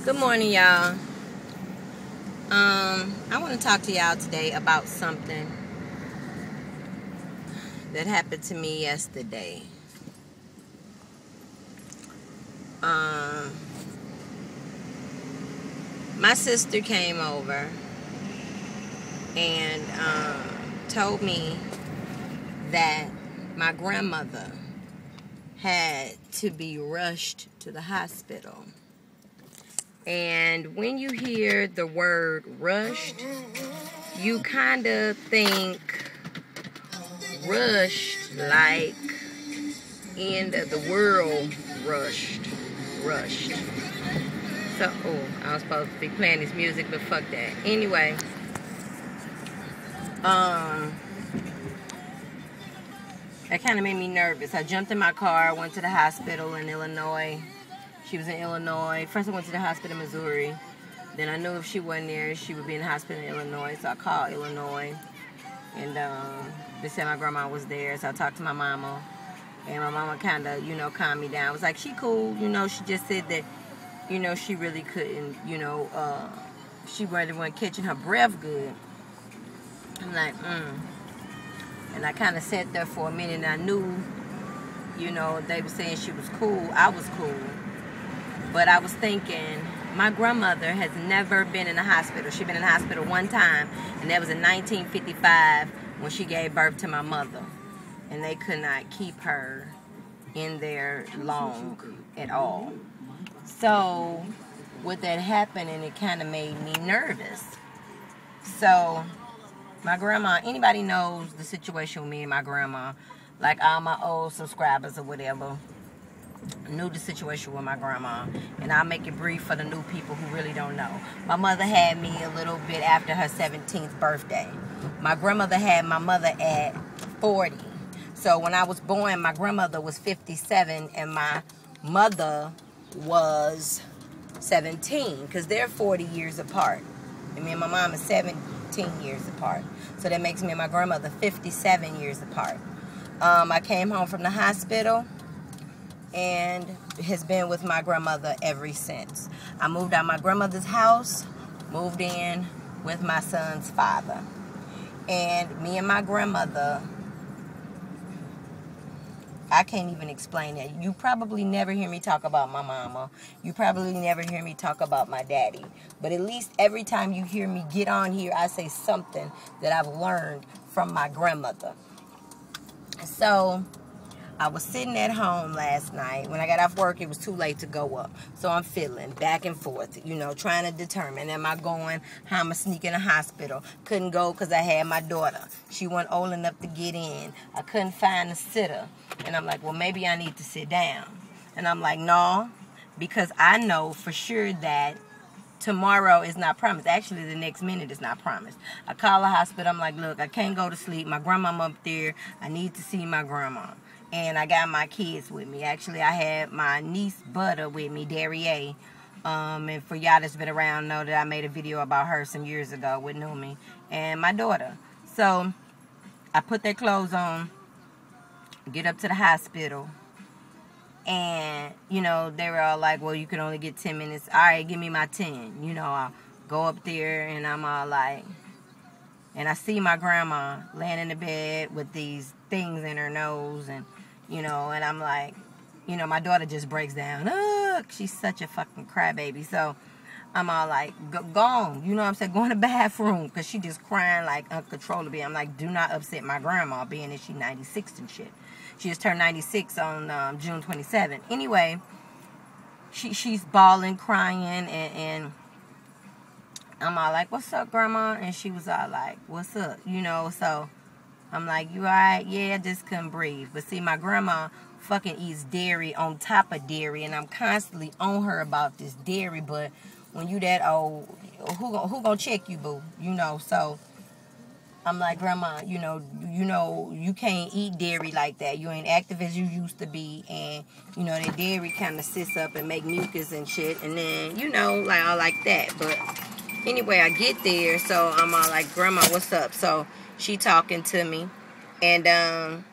Good morning, y'all. I want to talk to y'all today about something that happened to me yesterday. My sister came over and told me that my grandmother had to be rushed to the hospital. And when you hear the word rushed, you kind of think rushed like end of the world rushed. So, I was supposed to be playing this music, but fuck that. Anyway, that kind of made me nervous. I jumped in my car, went to the hospital in Illinois. She was in Illinois. First I went to the hospital in Missouri. Then I knew if she wasn't there, she would be in the hospital in Illinois. So I called Illinois. And they said my grandma was there. So I talked to my mama. And my mama kind of, calmed me down. I was like, she cool. She just said that, she really couldn't, she really wasn't catching her breath good. I'm like, And I kind of sat there for a minute and I knew, they were saying she was cool. I was cool. But I was thinking, my grandmother has never been in the hospital. She'd been in the hospital one time, and that was in 1955 when she gave birth to my mother. And they could not keep her in there long at all. So, with that happening, it kind of made me nervous. So, my grandma, anybody knows the situation with me and my grandma, like all my old subscribers or whatever, knew the situation with my grandma, and I'll make it brief for the new people who really don't know. My mother had me a little bit after her 17th birthday. My grandmother had my mother at 40. So when I was born, my grandmother was 57 and my mother was 17, because they're 40 years apart. And me and my mom is 17 years apart. So that makes me and my grandmother 57 years apart. I came home from the hospital and has been with my grandmother ever since. I moved out of my grandmother's house, moved in with my son's father. And me and my grandmother, I can't even explain it. You probably never hear me talk about my mama. You probably never hear me talk about my daddy. But at least every time you hear me get on here, I say something that I've learned from my grandmother. So I was sitting at home last night. When I got off work, it was too late to go up. So I'm fiddling back and forth, trying to determine, am I going, how I'm going to sneak in the hospital. Couldn't go because I had my daughter. She wasn't old enough to get in. I couldn't find a sitter. And I'm like, well, maybe I need to sit down. And I'm like, no, because I know for sure that tomorrow is not promised. Actually, the next minute is not promised. I call the hospital. I'm like, look, I can't go to sleep. My grandmama up there. I need to see my grandma. And I got my kids with me. Actually, I had my niece Butter with me, Darier. And for y'all that's been around know that I made a video about her some years ago with Numi. And my daughter. So, I put their clothes on, get up to the hospital. And, they were all like, well, you can only get 10 minutes. All right, give me my 10. I'll go up there and I'm all like, and I see my grandma laying in the bed with these things in her nose and, and I'm like, my daughter just breaks down. Look, she's such a fucking crybaby. So I'm all like, go on. You know what I'm saying? Go in the bathroom, because she just crying like uncontrollably. I'm like, do not upset my grandma, being that she's 96 and shit. She just turned 96 on June 27th. Anyway, she's bawling, crying, and I'm all like, what's up, grandma? And she was all like, what's up? So I'm like, you all right? Yeah, I just couldn't breathe. But see, my grandma fucking eats dairy on top of dairy, and I'm constantly on her about this dairy. But when you that old, who gonna check you, boo? So I'm like, grandma, you can't eat dairy like that. You ain't active as you used to be, and that dairy kind of sits up and make mucus and shit, and then like all like that. But anyway, I get there, so I'm all like, grandma, what's up? So she talking to me, and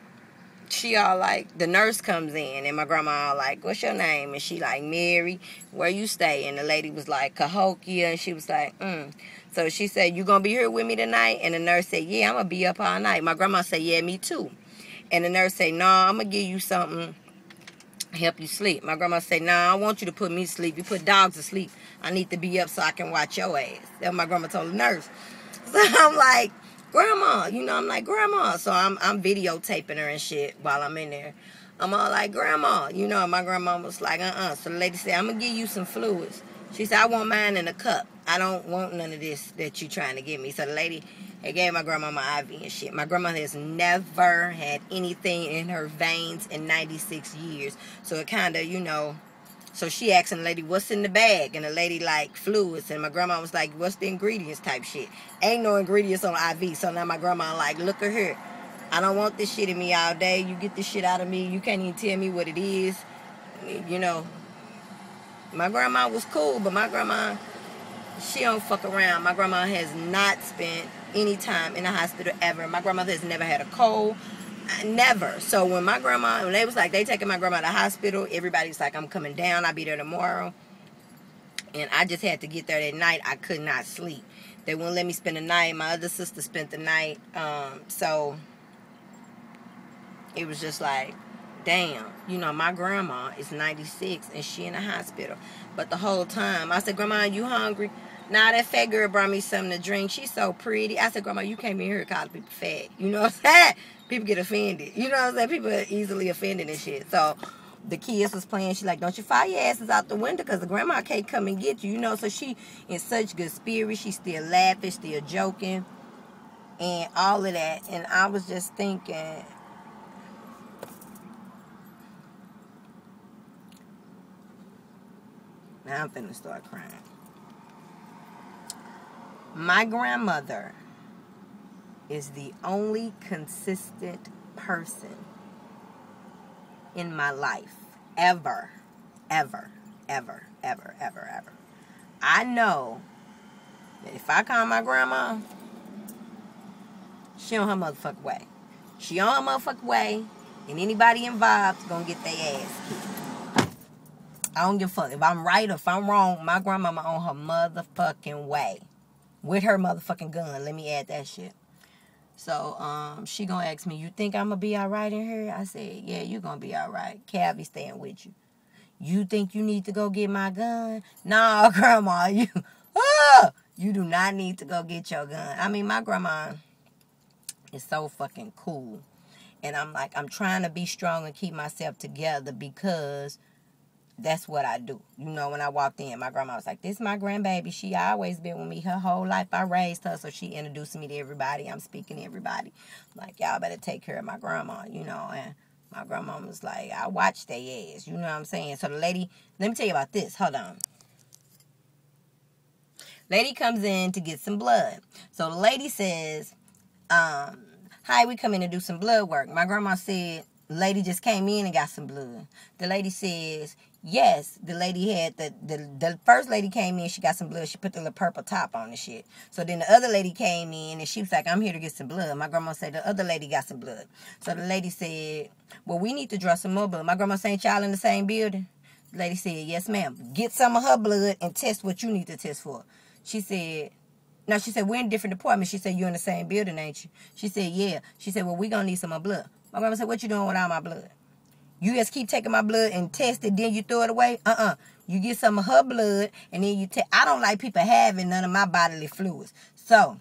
she all like, the nurse comes in, and my grandma all like, what's your name? And she like, Mary, where you stay? And the lady was like, Cahokia, and she was like, So she said, you gonna be here with me tonight? And the nurse said, yeah, I'm gonna be up all night. My grandma said, yeah, me too. And the nurse said, no, I'm gonna give you something, help you sleep. My grandma said, no, I want you to put me to sleep. You put dogs to sleep. I need to be up so I can watch your ass. That's what my grandma told the nurse. So I'm like, Grandma, I'm like, Grandma. So I'm videotaping her and shit while I'm in there. I'm all like, Grandma, my grandma was like, So the lady said, I'm going to give you some fluids. She said, I want mine in a cup. I don't want none of this that you trying to give me. So the lady gave my grandma my IV and shit. My grandma has never had anything in her veins in 96 years. So it kind of, so she asking the lady, what's in the bag? And the lady like, fluids. And my grandma was like, what's the ingredients type shit? Ain't no ingredients on IV. So now my grandma like, look at her. I don't want this shit in me all day. You get this shit out of me. You can't even tell me what it is. My grandma was cool, but my grandma, she don't fuck around. My grandma has not spent any time in the hospital ever. My grandmother has never had a cold. Never. So when they was like, they taking my grandma to the hospital, everybody's like, I'm coming down. I'll be there tomorrow. And I just had to get there that night. I could not sleep. They wouldn't let me spend the night. My other sister spent the night. So it was just like, damn. My grandma is 96 and she in the hospital. But the whole time, I said, Grandma, you hungry? Nah, that fat girl brought me something to drink. She's so pretty. I said, Grandma, you came in here calling people fat. You know what I'm saying? People get offended. You know what I'm saying? People are easily offended and shit. So the kids was playing. She like, don't you fire your asses out the window because the grandma can't come and get you. So she in such good spirits. She's still laughing, still joking, and all of that. And I was just thinking, now I'm finna start crying. My grandmother is the only consistent person in my life ever. I know that if I call my grandma, she on her motherfucking way. She on her motherfucking way, and anybody involved is gonna get their ass kicked. I don't give a fuck. If I'm right or if I'm wrong, my grandmama on her motherfucking way. With her motherfucking gun. Let me add that shit. So, she gonna ask me, you think I'm gonna be alright in here? I said, yeah, you gonna be alright. Cal be staying with you. You think you need to go get my gun? Nah, Grandma, you do not need to go get your gun. I mean, my grandma is so fucking cool. And I'm trying to be strong and keep myself together because that's what I do. When I walked in, my grandma was like, this is my grandbaby. She always been with me her whole life. I raised her, so she introduced me to everybody. I'm speaking to everybody. Like, y'all better take care of my grandma, and my grandma was like, I watched their ass. You know what I'm saying? So the lady, let me tell you about this. Hold on. Lady comes in to get some blood. So the lady says, hi, we come in to do some blood work. My grandma said, lady just came in and got some blood. The lady says, yes, the lady had the first lady came in, she got some blood. She put the little purple top on and shit. So then the other lady came in and she was like, I'm here to get some blood. My grandma said the other lady got some blood. So the lady said, well, we need to draw some more blood. My grandma said, y'all in the same building? The lady said, yes, ma'am. Get some of her blood and test what you need to test for. She said, no, she said, we're in different departments. She said, you're in the same building, ain't you? She said, yeah. She said, well, we gonna need some more blood. My grandma said, what you doing with all my blood? You just keep taking my blood and test it, then you throw it away? You get some of her blood, and then you take. I don't like people having none of my bodily fluids. So,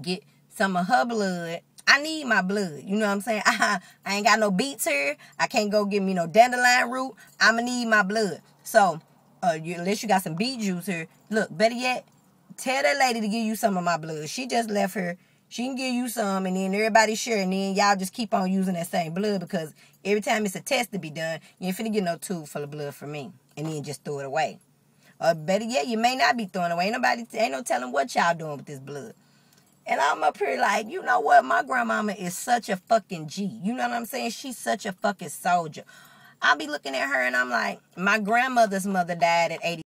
get some of her blood. I need my blood. You know what I'm saying? I ain't got no beets here. I can't go get me no dandelion root. I'ma need my blood. So, unless you got some beet juice here. Look, better yet, tell that lady to give you some of my blood. She just left her. She can give you some, and then everybody share, and then y'all just keep on using that same blood because every time it's a test to be done, you ain't finna get no tube full of blood from me, and then just throw it away. Or better yet, you may not be throwing it away. Ain't no telling what y'all doing with this blood. And I'm up here like, you know what? My grandmama is such a fucking G. You know what I'm saying? She's such a fucking soldier. I'll be looking at her, and I'm like, my grandmother's mother died at 80.